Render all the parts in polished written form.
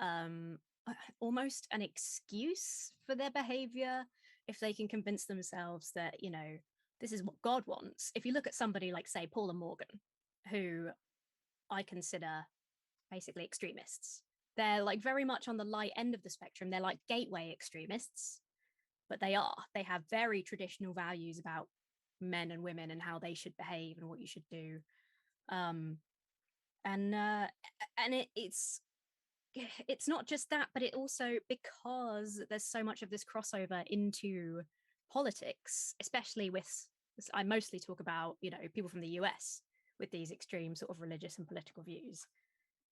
um, almost an excuse for their behavior if they can convince themselves that, this is what God wants. If you look at somebody like, say, Paula Morgan, who I consider basically extremists, they're like very much on the light end of the spectrum. They're like gateway extremists, but they have very traditional values about men and women and how they should behave and what you should do. Um, and it's not just that, but it also, because there's so much of this crossover into politics, especially with, I mostly talk about, people from the US with these extreme sort of religious and political views.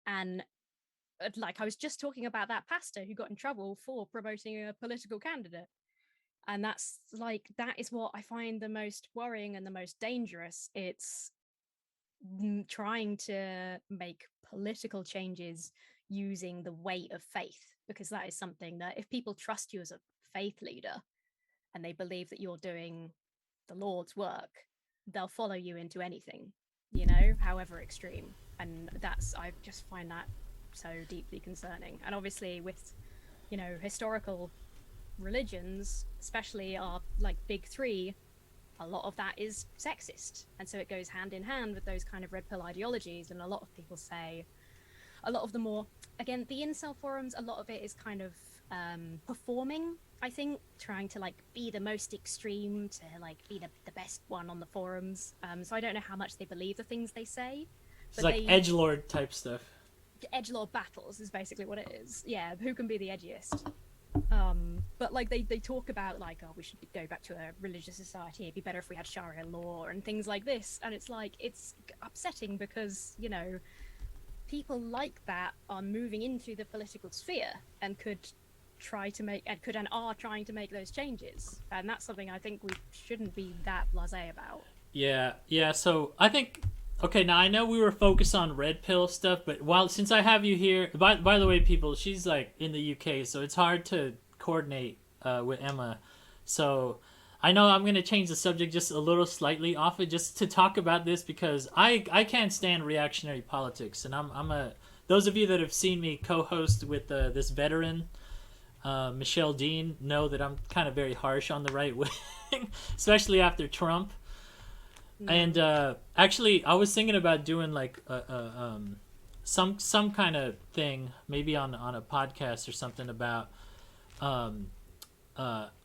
And like I was just talking about that pastor who got in trouble for promoting a political candidate. And that is what I find the most worrying and the most dangerous. It's trying to make political changes using the weight of faith, because that is something that, if people trust you as a faith leader and they believe that you're doing the Lord's work, they'll follow you into anything, however extreme. And I just find that so deeply concerning. And obviously with, historical religions, especially our like big three, a lot of that is sexist. And so it goes hand in hand with those kind of red pill ideologies. And a lot of people say, a lot of the more, again, the incel forums, a lot of it is kind of performing, I think, trying to like be the most extreme, to like be the best one on the forums. So I don't know how much they believe the things they say. It's like edgelord type stuff. Edgelord battles is basically what it is. Yeah, who can be the edgiest? But like they talk about like, oh, we should go back to a religious society. It'd be better if we had Sharia law and things like this. And it's like, it's upsetting because, people like that are moving into the political sphere and are trying to make those changes. And that's something I think we shouldn't be that blasé about. Yeah. So I think, okay, now I know we were focused on red pill stuff, but since I have you here, by the way, people, she's like in the UK, so it's hard to coordinate with Emma. So I know I'm gonna change the subject just a little slightly off it, just to talk about this, because I can't stand reactionary politics, and those of you that have seen me co-host with this veteran, Michelle Dean, know that I'm kind of very harsh on the right wing, especially after Trump. And actually, I was thinking about doing like some kind of thing, maybe on a podcast or something, about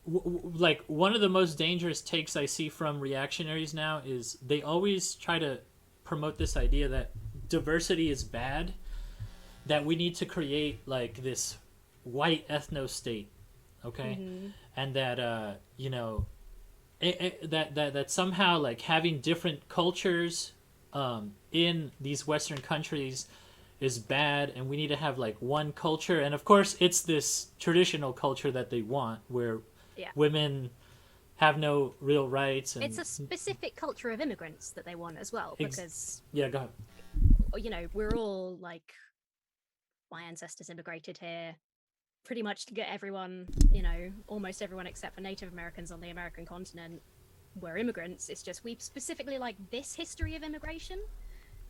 like one of the most dangerous takes I see from reactionaries now is they always try to promote this idea that diversity is bad, that we need to create like this white ethno state, okay, and that that somehow like having different cultures in these Western countries is bad, and we need to have like one culture. And of course, it's this traditional culture that they want, where women have no real rights. And it's a specific culture of immigrants that they want as well, because go ahead. We're all like, my ancestors immigrated here pretty much to get everyone, almost everyone except for Native Americans on the American continent were immigrants. It's just we specifically like this history of immigration.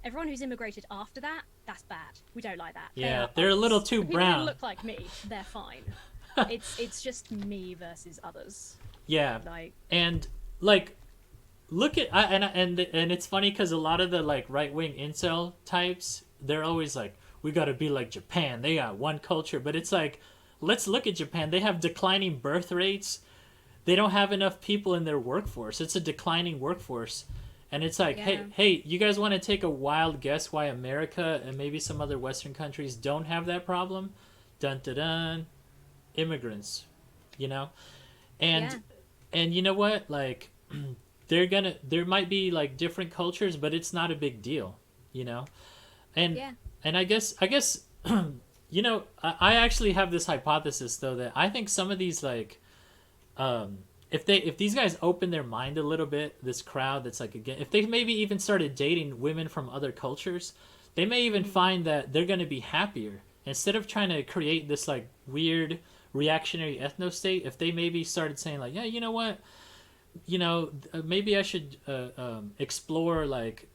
Everyone who's immigrated after that, that's bad. We don't like that. Yeah, they're a little too brown. People who look like me, they're fine. It's just me versus others. Yeah, and like, look at and it's funny because a lot of the like right wing incel types, they're always like, we got to be like Japan. They got one culture, but it's like, let's look at Japan. They have declining birth rates. They don't have enough people in their workforce. It's a declining workforce. And it's like, hey, you guys want to take a wild guess why America and maybe some other Western countries don't have that problem? Dun dun dun. Immigrants, and you know what? Like, there might be like different cultures, but it's not a big deal, And I guess I actually have this hypothesis though, that I think some of these like if these guys open their mind a little bit, this crowd that's like, again, if they maybe even started dating women from other cultures, they may even find that they're going to be happier, instead of trying to create this like weird reactionary ethno state. If they maybe started saying like, yeah, you know what, maybe I should explore like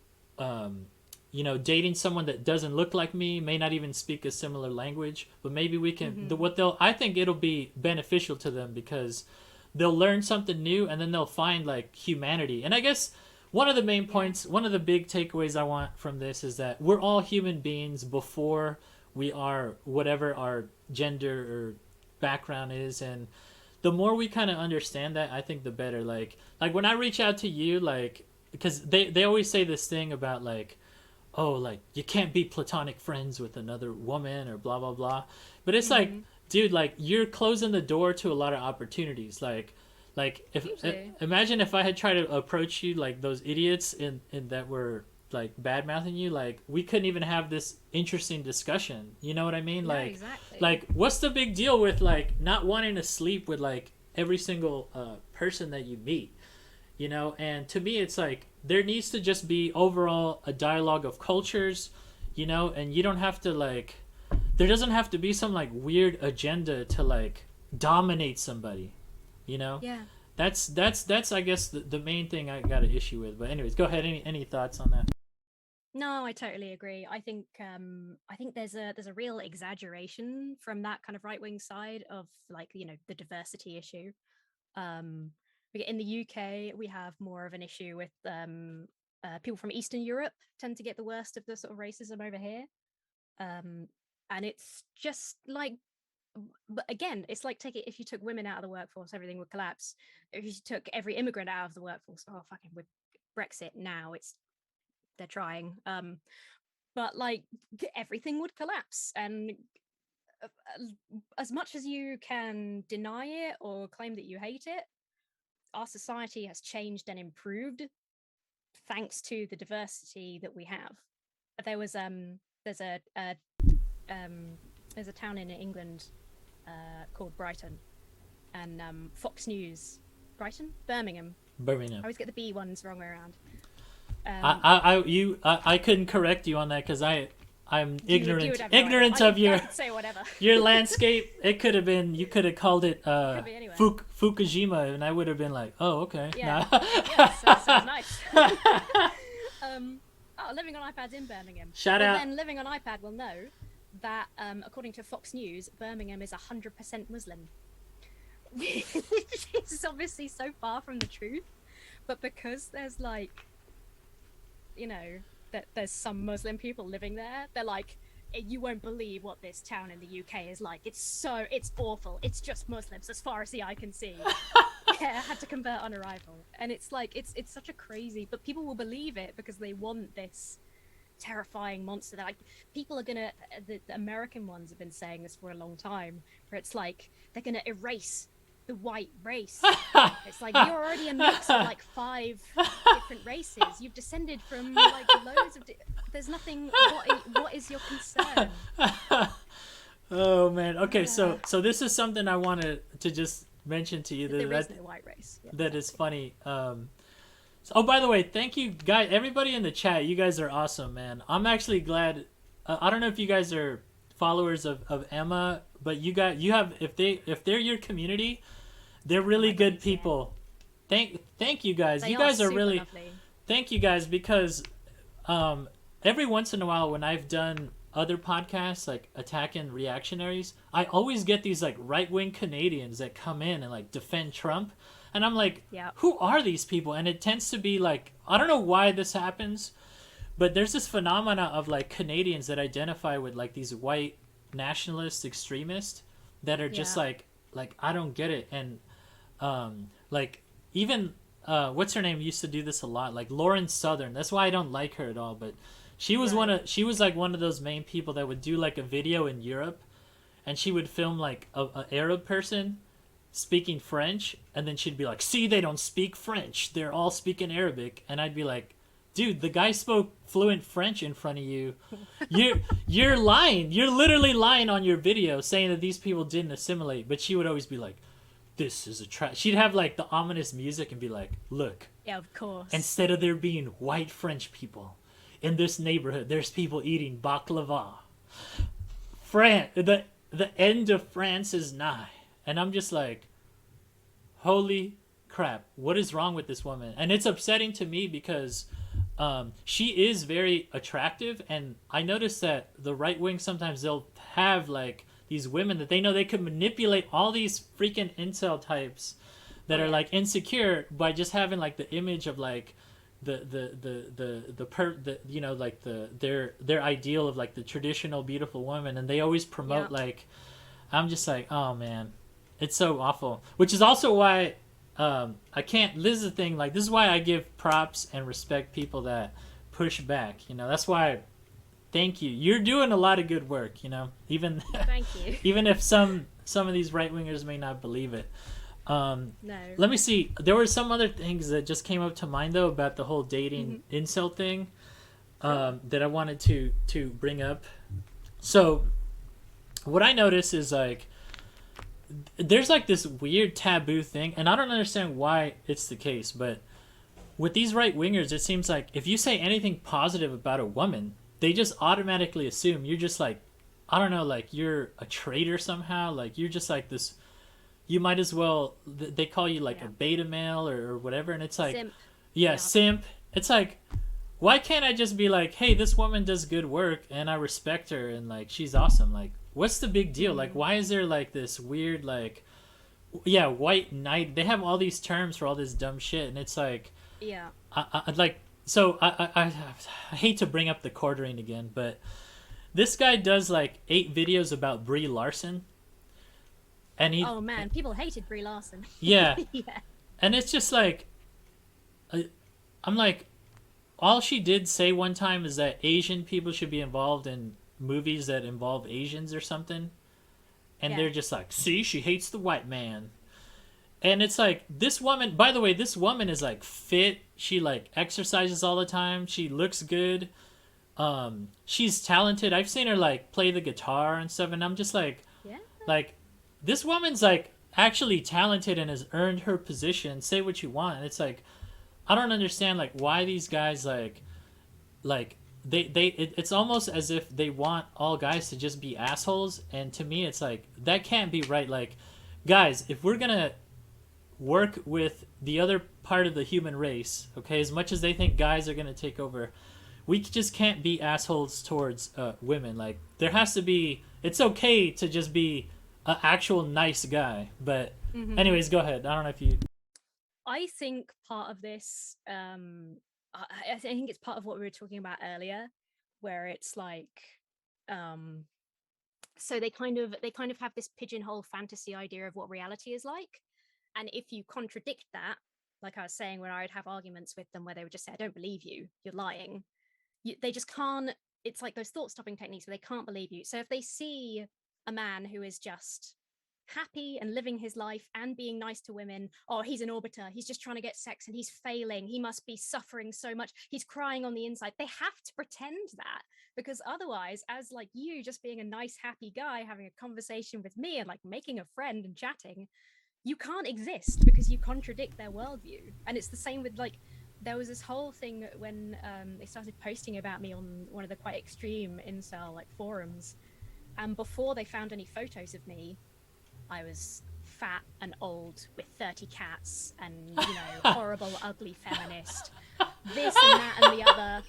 dating someone that doesn't look like me, may not even speak a similar language, but maybe we can. Mm-hmm. I think it'll be beneficial to them because they'll learn something new and then they'll find like humanity. And I guess one of the main Yeah. points, one of the big takeaways I want from this is that we're all human beings before we are whatever our gender or background is, and the more we kind of understand that, I think the better. Like when I reach out to you, like because they always say this thing about like, oh, like you can't be platonic friends with another woman or blah blah blah, but it's like, Mm-hmm. dude, like you're closing the door to a lot of opportunities. Like if Usually. imagine if I had tried to approach you like those idiots in that were like bad mouthing you, like we couldn't even have this interesting discussion. You know what I mean? No, exactly. Like what's the big deal with like not wanting to sleep with like every single person that you meet? And to me it's like there needs to just be overall a dialogue of cultures, and you don't have to like there doesn't have to be some like weird agenda to like dominate somebody, you know Yeah. that's I guess the main thing I got an issue with. But anyways, go ahead. Any thoughts on that? No, I totally agree. I think there's a real exaggeration from that kind of right wing side of like the diversity issue. Um, in the UK, we have more of an issue with people from Eastern Europe tend to get the worst of the sort of racism over here. Um, and it's just like, but again, it's like take it if you took women out of the workforce, everything would collapse. If you took every immigrant out of the workforce, oh fucking with Brexit now, it's they're trying. But like everything would collapse, and as much as you can deny it or claim that you hate it, our society has changed and improved thanks to the diversity that we have. There was there's a um there's a town in England called Brighton, and Fox News, Birmingham. I Birmingham. always get the B ones wrong way around. I couldn't correct you on that because I'm you ignorant would have no idea. ignorant I of could, I your could say whatever. your landscape. It could have been, you could have called it Could be anywhere. Fukushima, and I would have been like, oh, okay. Yeah. Nah. Yeah, sounds nice. Living on iPads in Birmingham. Shout well, out. then living on iPad will know that according to Fox News, Birmingham is 100% Muslim. It's obviously so far from the truth, but because there's like, that there's some Muslim people living there, they're like, you won't believe what this town in the UK is like. It's awful. It's just Muslims as far as the eye can see. Yeah, I had to convert on arrival. And it's like, it's such a crazy, but people will believe it because they want this terrifying monster that like people are gonna, the American ones have been saying this for a long time, where it's like, they're gonna erase the white race. It's like, you're already a mix of like 5 different races. You've descended from like loads of there's nothing. What is your concern? Oh man. Okay, Yeah. so this is something I wanted to just mention to you There is that no white race. Yeah, that is exactly. funny. Oh, by the way, thank you guys, everybody in the chat. You guys are awesome, man. I'm actually glad. I don't know if you guys are followers of Emma, but you have, if they're your community, they're really my good goodness, yeah. Thank you guys. They You guys are super really, lovely. thank you guys, because every once in a while when I've done other podcasts like attacking reactionaries, I always get these like right-wing Canadians that come in and like defend Trump, and I'm like, Yeah. who are these people? And it tends to be like, I don't know why this happens, but there's this phenomena of like Canadians that identify with like these white nationalist extremists that are just Yeah. like I don't get it. And like even what's her name used to do this a lot, like Lauren Southern. That's why I don't like her at all, but she was Right. she was like one of those main people that would do like a video in Europe, and she would film like a Arab person speaking French, and then she'd be like, see, they don't speak French, they're all speaking Arabic. And I'd be like, dude, the guy spoke fluent French in front of you. You're lying. You're literally lying on your video saying that these people didn't assimilate. But she would always be like, this is a trap. She'd have like the ominous music and be like, look, Yeah, of course. instead of there being white French people in this neighborhood, there's people eating baklava. The end of France is nigh. And I'm just like, holy crap, what is wrong with this woman? And it's upsetting to me because she is very attractive, and I noticed that the right wing sometimes they'll have like these women that they know they could manipulate all these freaking incel types Oh that are yeah. like insecure by just having like the image of like the you know like their ideal of like the traditional beautiful woman, and they always Yeah. promote like, I'm just like, oh man, it's so awful. Which is also why I can't. This is the thing. Like, this is why I give props and respect people that push back. You know, that's why. Thank you. You're doing a lot of good work. You know, even Well, thank you. even if some of these right wingers may not believe it. No. Let me see. There were some other things that just came up to mind though about the whole dating Hmm. incel thing Sure. that I wanted to bring up. So what I notice is like there's like this weird taboo thing, and I don't understand why it's the case, but with these right wingers, it seems like if you say anything positive about a woman, they just automatically assume you're just like, I don't know, like you're a traitor somehow. Like you're just like this. You might as well. They call you like a Yeah. beta male or whatever, and it's like, Simp. yeah, Yeah. simp. It's like, why can't I just be like, hey, this woman does good work and I respect her and like she's awesome. Like, what's the big deal? Like, Mm. why is there like this weird like, yeah, white knight? They have all these terms for all this dumb shit, and it's like, Yeah. I'd like. So I hate to bring up the quartering again, but this guy does like 8 videos about Brie Larson, and he, Oh man, people hated Brie Larson. yeah, Yeah. and it's just like, I'm like, all she did say one time is that Asian people should be involved in movies that involve Asians or something, and Yeah. they're just like, see, she hates the white man. And it's like, this woman, by the way, this woman is like fit, she like exercises all the time, she looks good, she's talented. I've seen her like play the guitar and stuff, and I'm just Yeah. like this woman's like actually talented and has earned her position. Say what you want. And it's like, I don't understand like why these guys like it's almost as if they want all guys to just be assholes, and to me it's like that can't be right. Like, guys, if we're gonna work with the other part of the human race, okay, as much as they think guys are gonna take over, we just can't be assholes towards women. Like, there has to be, it's okay to just be an actual nice guy. But Hmm. anyways, go ahead. I don't know if you. I think part of this, I think it's part of what we were talking about earlier, where it's like, um, so they kind of have this pigeonhole fantasy idea of what reality is like, and if you contradict that, like I was saying, when I would have arguments with them where they would just say, "I don't believe you, you're lying," they just can't. It's like those thought stopping techniques where they can't believe you. So if they see a man who is just happy and living his life and being nice to women, oh, he's an orbiter, he's just trying to get sex and he's failing, he must be suffering so much, he's crying on the inside, they have to pretend that, because otherwise, as like you just being a nice happy guy having a conversation with me and like making a friend and chatting, you can't exist because you contradict their worldview. And it's the same with like, there was this whole thing when they started posting about me on one of the quite extreme incel like forums, and before they found any photos of me, I was fat and old with 30 cats and, horrible, ugly feminist, this and that and the other.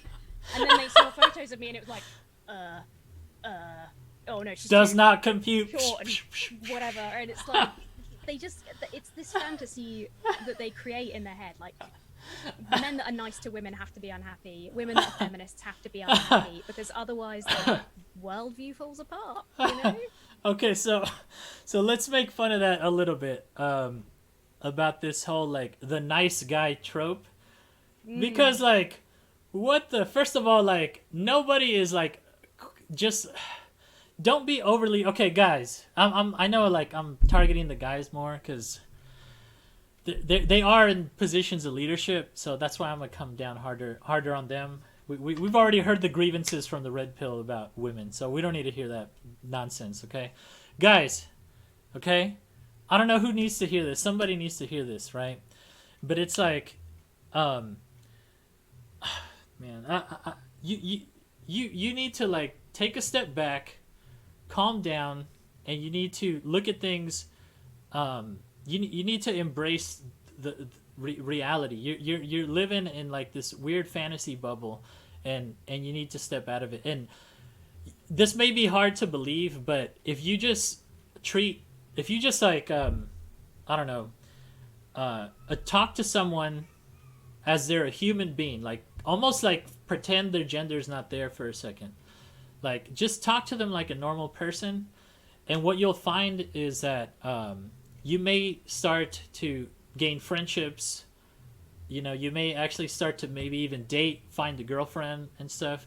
And then they saw photos of me and it was like, uh, uh, oh no, she's Does too not compute. short and whatever. And it's like, it's this fantasy that they create in their head. Like, men that are nice to women have to be unhappy. Women that are feminists have to be unhappy because otherwise their worldview falls apart, you know? Okay, so let's make fun of that a little bit, about this whole like the nice guy trope, because Mm. like, what the, first of all, like nobody is like, just don't be overly, okay, guys. I know like I'm targeting the guys more because they are in positions of leadership, so that's why I'm gonna come down harder on them. We've already heard the grievances from the red pill about women, so we don't need to hear that nonsense, okay? Guys, okay? I don't know who needs to hear this. Somebody needs to hear this, right? But it's like, um, man, you need to like take a step back, calm down, and you need to look at things. You need to embrace the reality. You're living in like this weird fantasy bubble, and you need to step out of it. And this may be hard to believe, but treat if you just like I don't know, talk to someone as they're a human being, like almost like pretend their gender is not there for a second. Like just talk to them like a normal person, and what you'll find is that you may start to gain friendships. You know, you may actually start to maybe even date, find a girlfriend and stuff,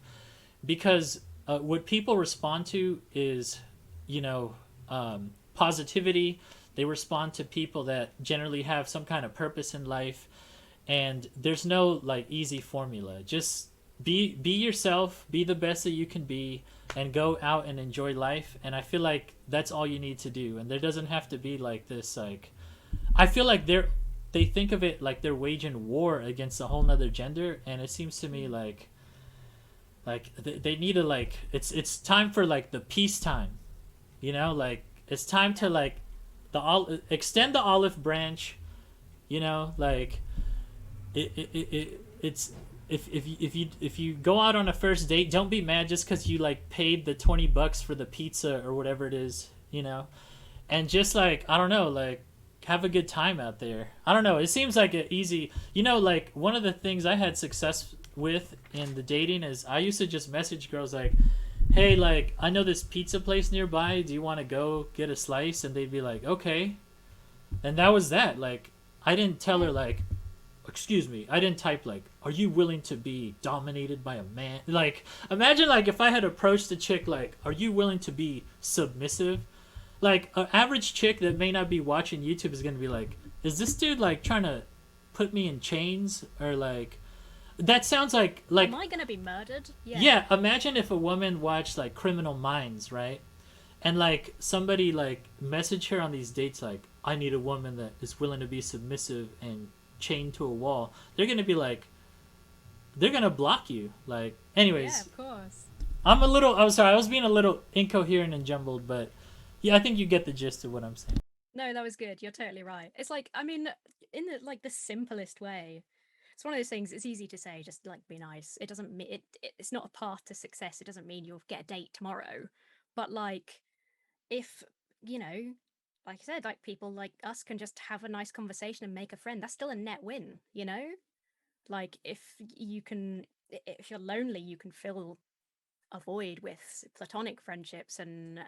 because what people respond to is, you know, positivity. They respond to people that generally have some kind of purpose in life, and there's no like easy formula. Just be yourself, be the best that you can be, and go out and enjoy life. And I feel like that's all you need to do. And there doesn't have to be like this like I feel like they think of it like they're waging war against a whole nother gender, and it seems to me like they need to like it's time for like the peacetime, you know, like it's time to like extend the olive branch, you know, like it's if you go out on a first date, don't be mad just because you like paid the $20 for the pizza or whatever it is, you know, and just like I don't know, like have a good time out there. I don't know. It seems like an easy, you know, like one of the things I had success with in the dating is I used to just message girls like, "Hey, like I know this pizza place nearby. Do you want to go get a slice?" And they'd be like, "Okay." And that was that. Like I didn't tell her like, excuse me, I didn't type like, "Are you willing to be dominated by a man?" Like imagine like if I had approached a chick like, "Are you willing to be submissive?" Like an average chick that may not be watching YouTube is gonna be like, "Is this dude like trying to put me in chains?" Or like, that sounds like Am I gonna be murdered? Yeah. yeah. Imagine if a woman watched like Criminal Minds, right? And like somebody like message her on these dates like, "I need a woman that is willing to be submissive and chained to a wall." They're gonna be like, they're gonna block you. Like, Yeah, anyways, of course. I'm sorry, I was being a little incoherent and jumbled, but yeah, I think you get the gist of what I'm saying. No, that was good. You're totally right. It's like, I mean, in the simplest way, it's one of those things. It's easy to say, just like be nice. It doesn't mean it's not a path to success. It doesn't mean you'll get a date tomorrow. But like, if you know, like I said, like people like us can just have a nice conversation and make a friend. That's still a net win. You know, like if you can, if you're lonely, you can fill a void with platonic friendships and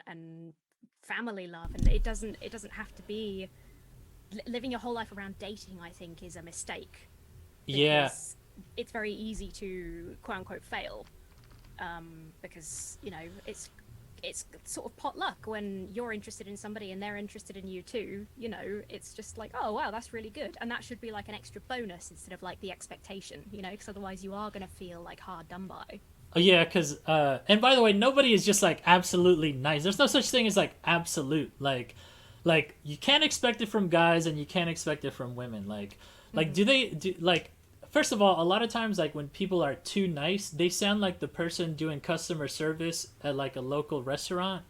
family love, and it doesn't have to be living your whole life around dating. I think is a mistake Yeah, because it's very easy to quote unquote fail, because it's sort of pot luck when you're interested in somebody and they're interested in you too. It's just like, oh wow, that's really good, and that should be like an extra bonus instead of like the expectation, because otherwise you are going to feel like hard done by. oh, yeah, because and by the way, nobody is just like absolutely nice. There's no such thing as like absolute. Like you can't expect it from guys, and you can't expect it from women. Like do Mm-hmm. they do like? First of all, a lot of times, like when people are too nice, they sound like the person doing customer service at like a local restaurant.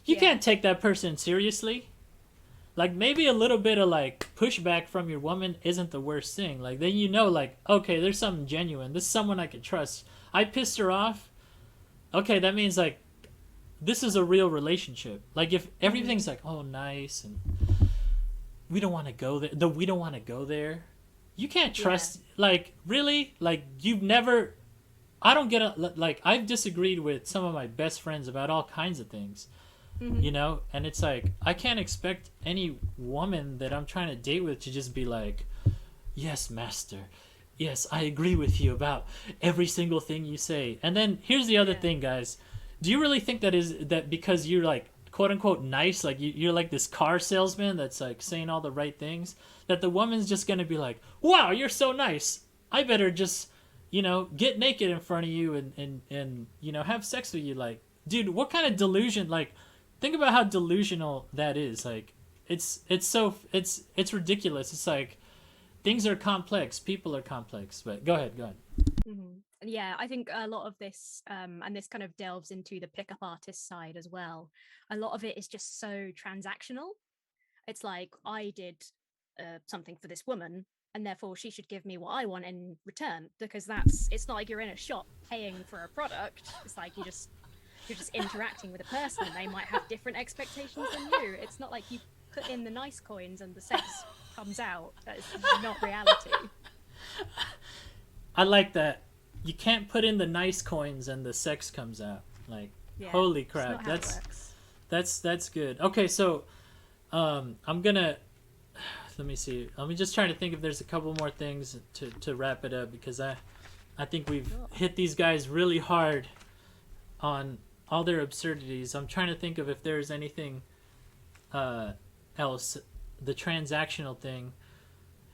You Yeah. can't take that person seriously. Like maybe a little bit of like pushback from your woman isn't the worst thing. Like then you know, like okay, there's something genuine. This is someone I can trust. I pissed her off. Okay, that means like this is a real relationship. Like if Mm-hmm. everything's like oh nice and we don't want to go there, we don't want to go there. You can't Yeah. trust. Like really, like you've never. I don't get like I've disagreed with some of my best friends about all kinds of things, Mm-hmm. you know, and it's like I can't expect any woman that I'm trying to date with to just be like, yes, master. Yes, I agree with you about every single thing you say. And then here's the other Yeah. thing, guys. Do you really think that because you're like quote unquote nice, like you're like this car salesman that's like saying all the right things, that the woman's just gonna be like, wow, you're so nice. I better just, get naked in front of you and have sex with you. Like, dude, what kind of delusion? Like, think about how delusional that is. Like, it's ridiculous. It's like things are complex, people are complex. But go ahead. Mm-hmm. Yeah, I think a lot of this, and this kind of delves into the pickup artist side as well. A lot of it is just so transactional. It's like I did something for this woman. and therefore she should give me what I want in return, because it's not like you're in a shop paying for a product. It's like you're just interacting with a person, and they might have different expectations than you. It's not like you put in the nice coins and the sex comes out. That is not reality. I like that. You can't put in the nice coins and the sex comes out. Like, Yeah, holy it's not crap. how it works. That's good. Okay, so I'm gonna let me see. I'm just trying to think if there's a couple more things to wrap it up, because I think we've Cool. hit these guys really hard on all their absurdities. I'm trying to think of if there's anything else. The transactional thing.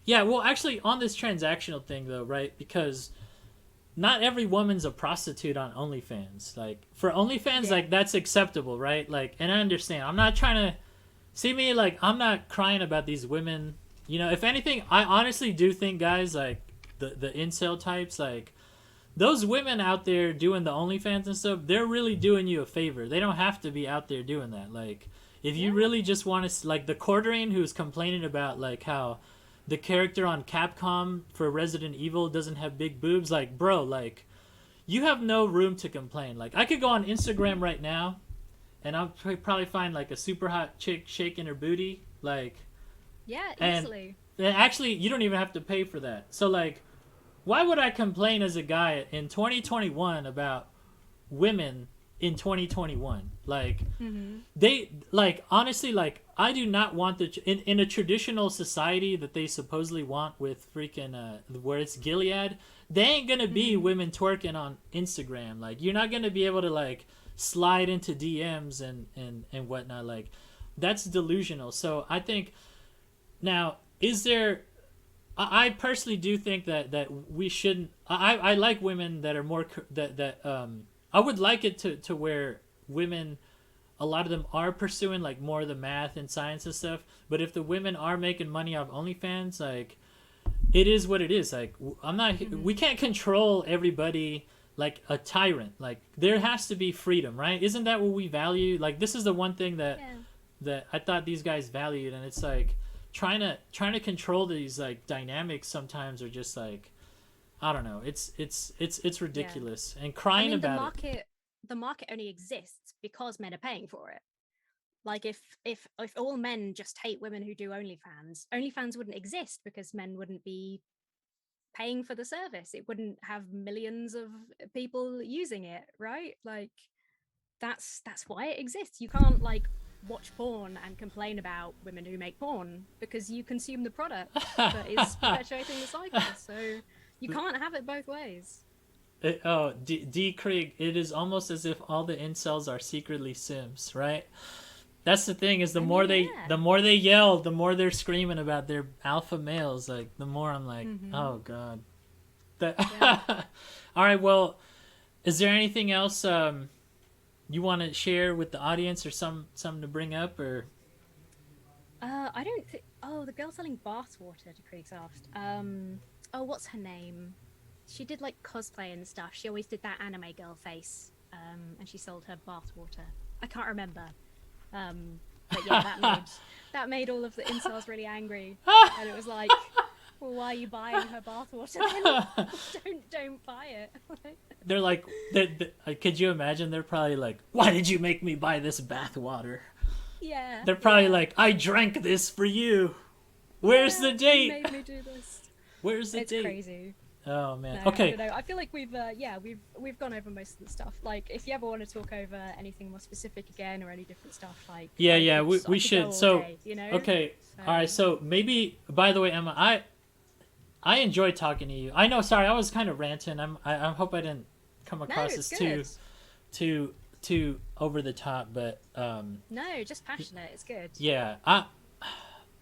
Yeah, well, actually, on this transactional thing, though, right? Because not every woman's a prostitute on OnlyFans. Like, for OnlyFans, Yeah. like, that's acceptable, right? Like, and I understand. I'm not trying to see me, like, I'm not crying about these women. You know, if anything, I honestly do think, guys, like, the incel types, like, those women out there doing the OnlyFans and stuff, they're really doing you a favor. They don't have to be out there doing that. Like, if you Yeah. really just want to, like, the Quartering who's complaining about, like, how the character on Capcom for Resident Evil doesn't have big boobs, like, bro, like, you have no room to complain. Like, I could go on Instagram right now, and I'll probably find, like, a super hot chick shaking her booty, like, Yeah, and easily. actually, you don't even have to pay for that. So, like, why would I complain as a guy in 2021 about women in 2021? Like, Mm-hmm. they, like, honestly, like, I do not want in a traditional society that they supposedly want with freaking where it's Gilead, they ain't gonna be Mm-hmm. women twerking on Instagram. Like, you're not gonna be able to, like, slide into DMs and whatnot. Like, that's delusional. So I think, now, is there, I personally do think that we shouldn't. I like women that are more that I would like it to where women, a lot of them are pursuing, like, more of the math and science and stuff. But if the women are making money off OnlyFans, like, it is what it is. Like, I'm not. Mm-hmm. We can't control everybody like a tyrant. Like, there has to be freedom, right? Isn't that what we value? Like, this is the one thing Yeah. that I thought these guys valued, and it's like trying to control these, like, dynamics sometimes are just like, I don't know. It's Yeah. ridiculous, and I crying mean, about it. the market only exists because men are paying for it. Like, if all men just hate women who do OnlyFans, OnlyFans wouldn't exist because men wouldn't be paying for the service. It wouldn't have millions of people using it, right? Like, that's why it exists. You can't, like, watch porn and complain about women who make porn, because you consume the product that is perpetuating the cycle. So you can't have it both ways. Oh, D. Krieg, it is almost as if all the incels are secretly Sims, right? That's the thing, is I mean, the yeah. more they yell, the more they're screaming about their alpha males. Like, the more I'm like, Mm-hmm. oh god. That. Yeah. All right. Well, is there anything else you want to share with the audience, or something to bring up, or? I don't think. Oh, the girl selling bathwater to Krieg's asked. Oh, what's her name? She did, like, cosplay and stuff. She always did that anime girl face. And she sold her bathwater. I can't remember. But yeah, that made all of the incels really angry, and it was like, well, why are you buying her bathwater then? Don't buy it. They're like, could you imagine? They're probably like, why did you make me buy this bathwater? Yeah, They're probably yeah, like, I drank this for you. Where's yeah. the You date? made me do this. Where's the It's date? crazy. Oh No, man. I Okay. don't know. I feel like we've gone over most of the stuff. Like, if you ever want to talk over anything more specific again, or any different stuff, like, Yeah, I yeah. We I could go should. all So day, you know. okay. So, All right. So maybe. By the way, Emma, I enjoyed talking to you. I know. Sorry, I was kind of ranting. I hope I didn't come no, across it's as good. too over the top, but No, just passionate. It's good. yeah.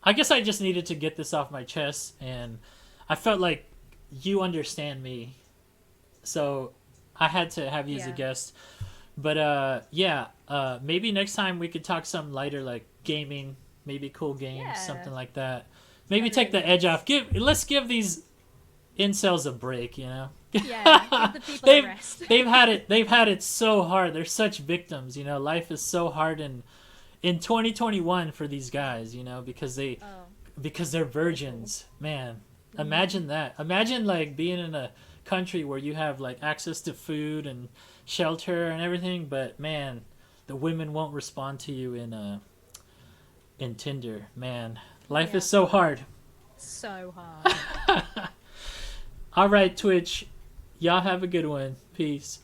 I guess I just needed to get this off my chest, and I felt like you understand me, so I had to have you as a Yeah, guest. But yeah, maybe next time we could talk something lighter, like gaming, maybe cool games, yeah, something like that. Maybe totally take the edge makes. off. Let's give these incels a break, you know. Yeah, give the people a they've rest. they've had it so hard. They're such victims, you know. Life is so hard in 2021 for these guys, you know, because Oh, they're awful. virgins, man. Imagine that. Imagine like being in a country where you have like access to food and shelter and everything, but man, the women won't respond to you in Tinder. Man, life Yeah, is so hard. so hard. All right, Twitch. Y'all have a good one. Peace.